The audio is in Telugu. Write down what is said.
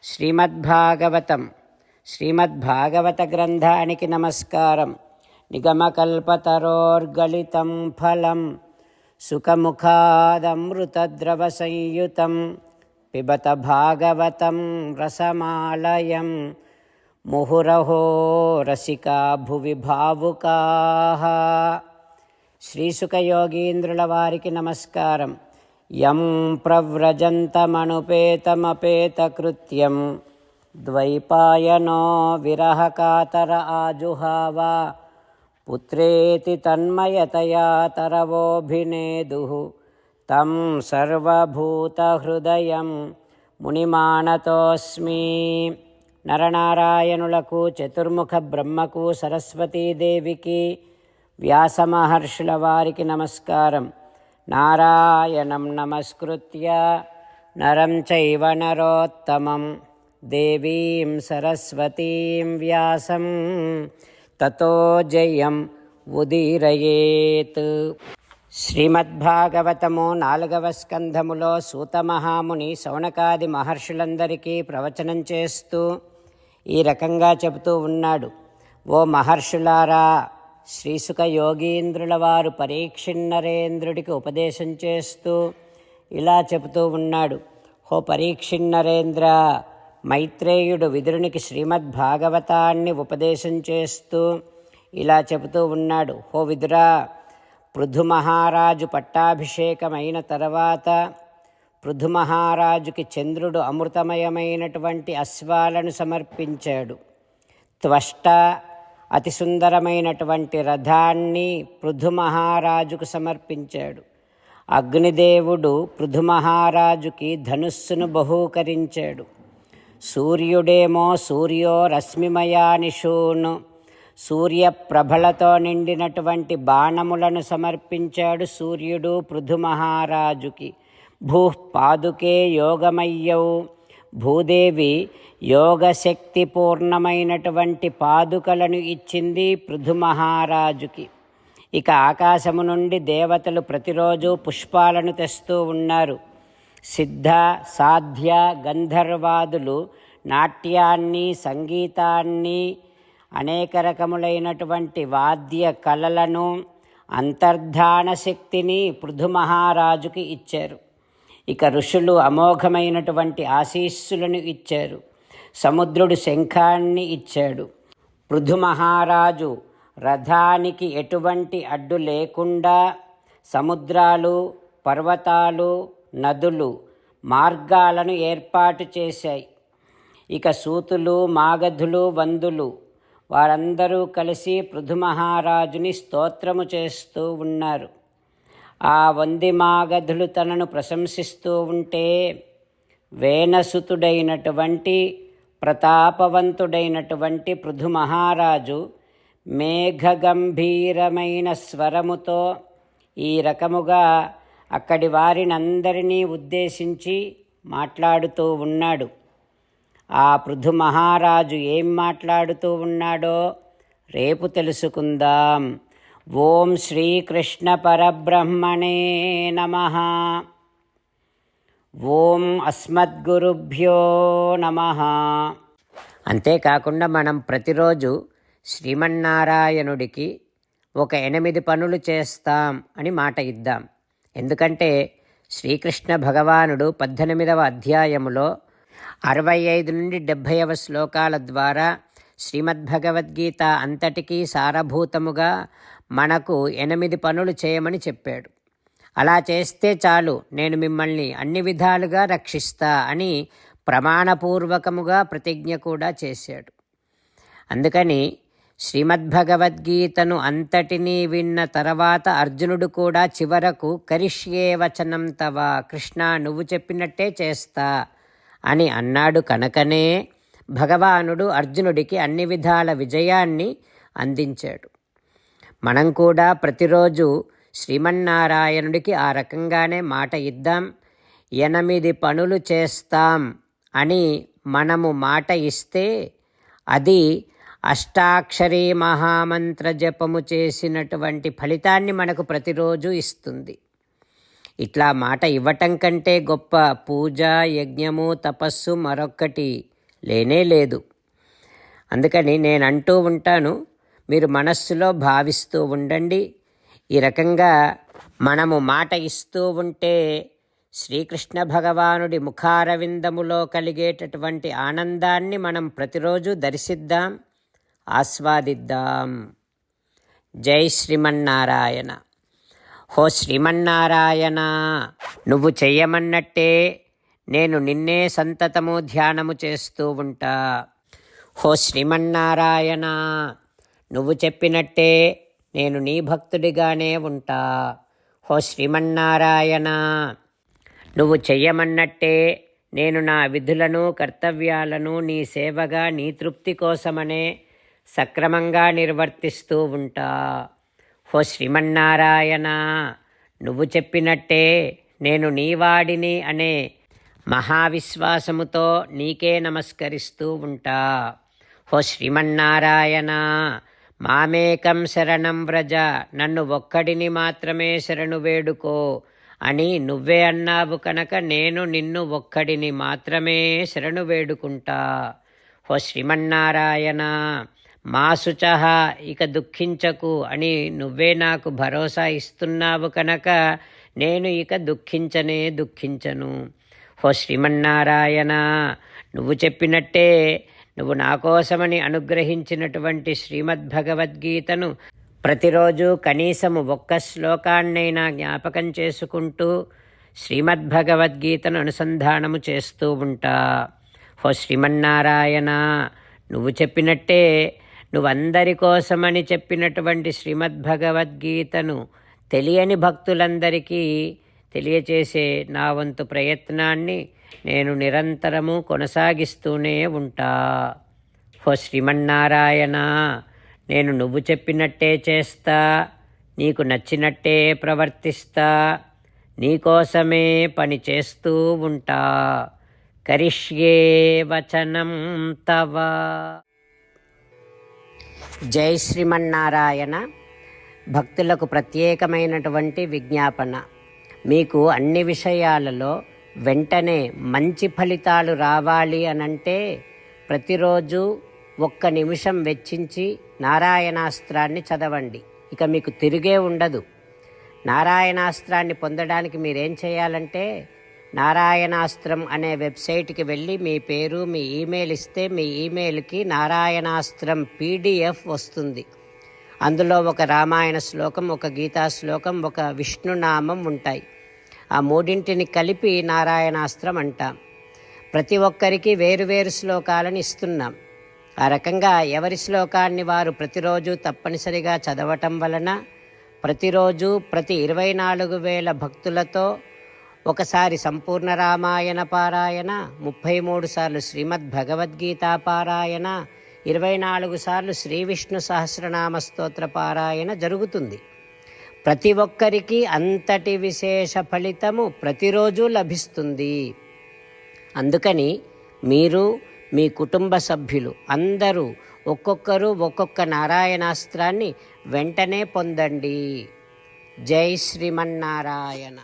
శ్రీమద్భాగవతం శ్రీమద్భాగవత గ్రంథానికి నమస్కారం. నిగమకల్పతరోర్గళితం ఫలం సుఖముఖాదమృతద్రవ సంయుతం పిబత భాగవతం రసమాలయం ముహురహో రసికా భువి భావుకాః. శ్రీసుఖయోగీంద్రుల వారికి నమస్కారం. యం ప్రవ్రజంతమనుపేతమపేతకృత్యం ద్వైపాయనో విరహకాతర ఆజుహావ పుత్రేతి తన్మయతయా తరవోభినేదుః తం సర్వభూతహృదయం మునిమానతోస్మి. నరనారాయణులకు, చతుర్ముఖ బ్రహ్మకు, సరస్వతీదేవికి, వ్యాసమహర్షుల వారికి నమస్కారం. నారాయణం నమస్కృత్య నరం చైవ నరోత్తమం దేవీం సరస్వతీం వ్యాసం తతో జయం ఉదీరయేత్. శ్రీమద్భాగవతము 4వ స్కంధములో సూతమహాముని శౌనకాది మహర్షులందరికీ ప్రవచనం చేస్తూ ఈ రకంగా చెబుతూ ఉన్నాడు. ఓ మహర్షులారా, శ్రీసుఖ యోగీంద్రుల వారు పరీక్షిన్నరేంద్రుడికి ఉపదేశం చేస్తూ ఇలా చెబుతూ ఉన్నాడు. హో పరీక్షిన్నరేంద్ర, మైత్రేయుడు విదురునికి శ్రీమద్భాగవతాన్ని ఉపదేశం చేస్తూ ఇలా చెబుతూ ఉన్నాడు. హో విదురా, పృథు మహారాజు పట్టాభిషేకమైన తర్వాత పృథు మహారాజుకి చంద్రుడు అమృతమయమైనటువంటి అశ్వాలను సమర్పించాడు. త్వష్ట అతి సుందరమైనటువంటి రథాన్ని పృథు మహారాజుకు సమర్పించాడు. అగ్నిదేవుడు పృథు మహారాజుకి ధనుస్సును బహూకరించాడు. సూర్యుడేమో సూర్యో రశ్మిమయానిషూను, సూర్యప్రభలతో నిండినటువంటి బాణములను సమర్పించాడు సూర్యుడు పృథు మహారాజుకి. భూపాదుకే యోగమయ్యౌ, భూదేవి యోగశక్తి పూర్ణమైనటువంటి పాదుకలను ఇచ్చింది పృథు మహారాజుకి. ఇక ఆకాశము నుండి దేవతలు ప్రతిరోజు పుష్పాలను తెస్తూ ఉన్నారు. సిద్ధ, సాధ్య, గంధర్వాదులు నాట్యాన్ని, సంగీతాన్ని, అనేక రకములైనటువంటి వాద్య కళలను, అంతర్ధాన శక్తిని పృథు మహారాజుకి ఇచ్చారు. ఇక ఋషులు అమోఘమైనటువంటి ఆశీస్సులను ఇచ్చారు. సముద్రుడు శంఖాన్ని ఇచ్చాడు. పృథు మహారాజు రథానికి ఎటువంటి అడ్డు లేకుండా సముద్రాలు, పర్వతాలు, నదులు మార్గాలను ఏర్పాటు చేశాయి. ఇక సూతులు, మాగధులు, వందులు వారందరూ కలిసి పృథు మహారాజుని స్తోత్రము చేస్తూ ఉన్నారు. ఆ వంది మాగధులు తనను ప్రశంసిస్తూ ఉంటే వేనసుతుడైనటువంటి ప్రతాపవంతుడైనటువంటి పృథు మహారాజు మేఘగంభీరమైన స్వరముతో ఈ రకముగా అక్కడి వారినందరినీ ఉద్దేశించి మాట్లాడుతూ ఉన్నాడు. ఆ పృథు మహారాజు ఏం మాట్లాడుతూ ఉన్నాడో రేపు తెలుసుకుందాం. ఓం శ్రీకృష్ణ పరబ్రహ్మణే నమః. ఓం అస్మద్గురుభ్యో నమః. అంతేకాకుండా మనం ప్రతిరోజు శ్రీమన్నారాయణుడికి ఒక 8 పనులు చేస్తాం అని మాట ఇద్దాం. ఎందుకంటే శ్రీకృష్ణ భగవానుడు 18వ అధ్యాయములో 65 నుండి 70వ శ్లోకాల ద్వారా శ్రీమద్భగవద్గీత అంతటికీ సారభూతముగా మనకు 8 పనులు చేయమని చెప్పాడు. అలా చేస్తే చాలు, నేను మిమ్మల్ని అన్ని విధాలుగా రక్షిస్తా అని ప్రమాణపూర్వకముగా ప్రతిజ్ఞ కూడా చేశాడు. అందుకని శ్రీమద్భగవద్గీతను అంతటినీ విన్న తర్వాత అర్జునుడు కూడా చివరకు కరిష్యే వచనం తవ, కృష్ణ నువ్వు చెప్పినట్టే చేస్తా అని అన్నాడు. కనుకనే భగవానుడు అర్జునుడికి అన్ని విధాల విజయాన్ని అందించాడు. మనం కూడా ప్రతిరోజు శ్రీమన్నారాయణుడికి ఆ రకంగానే మాట ఇద్దాం. 8 పనులు చేస్తాం అని మనము మాట ఇస్తే అది అష్టాక్షరీ మహామంత్ర జపము చేసినటువంటి ఫలితాన్ని మనకు ప్రతిరోజు ఇస్తుంది. ఇట్లా మాట ఇవ్వటం కంటే గొప్ప పూజ, యజ్ఞము, తపస్సు మరొక్కటి లేనే లేదు. అందుకని నేను అంటూ ఉంటాను, మీరు మనస్సులో భావిస్తూ ఉండండి. ఈ రకంగా మనము మాట ఇస్తూ ఉంటే శ్రీకృష్ణ భగవానుడి ముఖారవిందములో కలిగేటటువంటి ఆనందాన్ని మనం ప్రతిరోజు దర్శిద్దాం, ఆస్వాదిద్దాం. జై శ్రీమన్నారాయణ. హో శ్రీమన్నారాయణ, నువ్వు చెయ్యమన్నట్టే నేను నిన్నే సంతతము ధ్యానము చేస్తూ ఉంటా. హో శ్రీమన్నారాయణ, నువ్వు చెప్పినట్టే నేను నీ భక్తుడిగానే ఉంటా. హో శ్రీమన్నారాయణ, నువ్వు చెయ్యమన్నట్టే నేను నా విధులను, కర్తవ్యాలను నీ సేవగా, నీ తృప్తి కోసమనే సక్రమంగా నిర్వర్తిస్తూ ఉంటా. హో శ్రీమన్నారాయణ, నువ్వు చెప్పినట్టే నేను నీవాడిని అనే మహావిశ్వాసముతో నీకే నమస్కరిస్తూ ఉంటా. హో శ్రీమన్నారాయణ, మామేకం శరణం వ్రజ, నన్ను ఒక్కడిని మాత్రమే శరణు వేడుకో అని నువ్వే అన్నావు కనుక నేను నిన్ను ఒక్కడిని మాత్రమే శరణు వేడుకుంటా. హో శ్రీమన్నారాయణ, మా శుచః, ఇక దుఃఖించకు అని నువ్వే నాకు భరోసా ఇస్తున్నావు కనుక నేను ఇక దుఃఖించను. హో శ్రీమన్నారాయణ, నువ్వు చెప్పినట్టే నువ్వు నా కోసమని అనుగ్రహించినటువంటి శ్రీమద్భగవద్గీతను ప్రతిరోజు కనీసము ఒక్క శ్లోకాన్నైనా జ్ఞాపకం చేసుకుంటూ శ్రీమద్భగవద్గీతను అనుసంధానము చేస్తూ ఉంటా. హో శ్రీమన్నారాయణ, నువ్వు చెప్పినట్టే నువ్వందరి కోసమని చెప్పినటువంటి శ్రీమద్భగవద్గీతను తెలియని భక్తులందరికీ తెలియచేసే నా వంతు ప్రయత్నాన్ని నేను నిరంతరము కొనసాగిస్తూనే ఉంటా. హో శ్రీమన్నారాయణ, నేను నువ్వు చెప్పినట్టే చేస్తా, నీకు నచ్చినట్టే ప్రవర్తిస్తా, నీకోసమే పని చేస్తూ ఉంటా. కరిష్యే వచనం తవ. జై శ్రీమన్నారాయణ. భక్తులకు ప్రత్యేకమైనటువంటి విజ్ఞాపన. మీకు అన్ని విషయాలలో వెంటనే మంచి ఫలితాలు రావాలి అనంటే ప్రతిరోజు 1 నిమిషం వెచ్చించి నారాయణాస్త్రాన్ని చదవండి. ఇక మీకు తిరిగే ఉండదు. నారాయణాస్త్రాన్ని పొందడానికి మీరేం చేయాలంటే నారాయణాస్త్రం అనే వెబ్సైట్కి వెళ్ళి మీ పేరు, మీ ఈమెయిల్ ఇస్తే మీ ఈమెయిల్కి నారాయణాస్త్రం PDF వస్తుంది. అందులో ఒక రామాయణ శ్లోకం, ఒక గీతా శ్లోకం, ఒక విష్ణునామం ఉంటాయి. ఆ మూడింటిని కలిపి నారాయణాస్త్రం అంటాం. ప్రతి ఒక్కరికి వేరువేరు శ్లోకాలను ఇస్తున్నాం. ఆ రకంగా ఎవరి శ్లోకాన్ని వారు ప్రతిరోజు తప్పనిసరిగా చదవటం వలన ప్రతిరోజు ప్రతి 24,000 భక్తులతో ఒకసారి సంపూర్ణ రామాయణ పారాయణ, 33 సార్లు శ్రీమద్భగవద్గీత పారాయణ, 24 సార్లు శ్రీ విష్ణు సహస్రనామ స్తోత్ర పారాయణ జరుగుతుంది. ప్రతి ఒక్కరికి అంతటి విశేష ఫలితము ప్రతిరోజు లభిస్తుంది. అందుకని మీరు, మీ కుటుంబ సభ్యులు అందరూ ఒక్కొక్కరు ఒక్కొక్క నారాయణాస్త్రాన్ని వెంటనే పొందండి. జై శ్రీమన్నారాయణ.